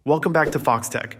Welcome back to Foxtecc.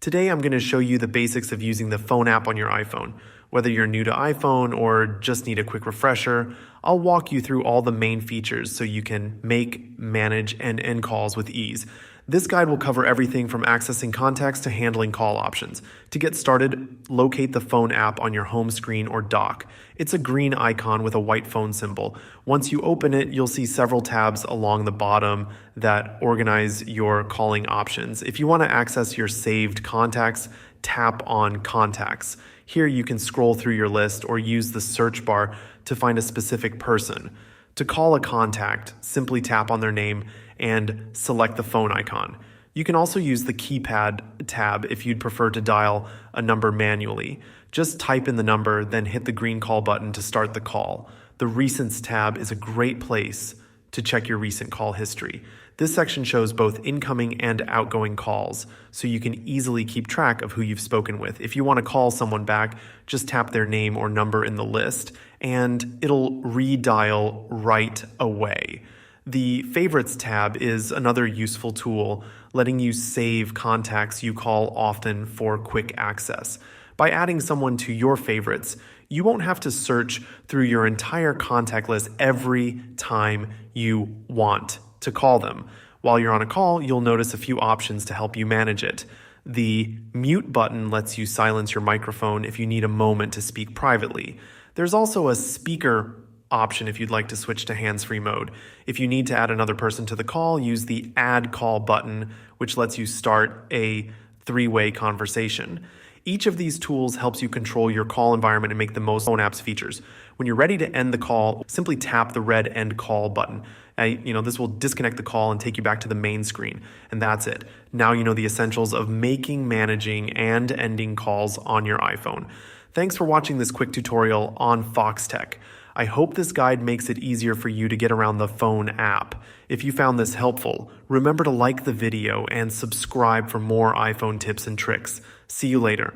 Today I'm going to show you the basics of using the phone app on your iPhone. Whether you're new to iPhone or just need a quick refresher, I'll walk you through all the main features so you can make, manage, and end calls with ease. This guide will cover everything from accessing contacts to handling call options. To get started, locate the phone app on your home screen or dock. It's a green icon with a white phone symbol. Once you open it, you'll see several tabs along the bottom that organize your calling options. If you want to access your saved contacts, tap on Contacts. Here you can scroll through your list or use the search bar to find a specific person. To call a contact, simply tap on their name and select the phone icon. You can also use the keypad tab if you'd prefer to dial a number manually. Just type in the number, then hit the green call button to start the call. The Recents tab is a great place to check your recent call history. This section shows both incoming and outgoing calls, so you can easily keep track of who you've spoken with. If you want to call someone back, just tap their name or number in the list, and it'll redial right away. The Favorites tab is another useful tool, letting you save contacts you call often for quick access. By adding someone to your favorites, you won't have to search through your entire contact list every time you want to call them. While you're on a call, you'll notice a few options to help you manage it. The mute button lets you silence your microphone if you need a moment to speak privately. There's also a speaker option if you'd like to switch to hands-free mode. If you need to add another person to the call, use the Add Call button, which lets you start a three-way conversation. Each of these tools helps you control your call environment and make the most phone app's features. When you're ready to end the call, simply tap the red End Call button. This will disconnect the call and take you back to the main screen, and that's it. Now you know the essentials of making, managing, and ending calls on your iPhone. Thanks for watching this quick tutorial on Foxtecc. I hope this guide makes it easier for you to get around the phone app. If you found this helpful, remember to like the video and subscribe for more iPhone tips and tricks. See you later.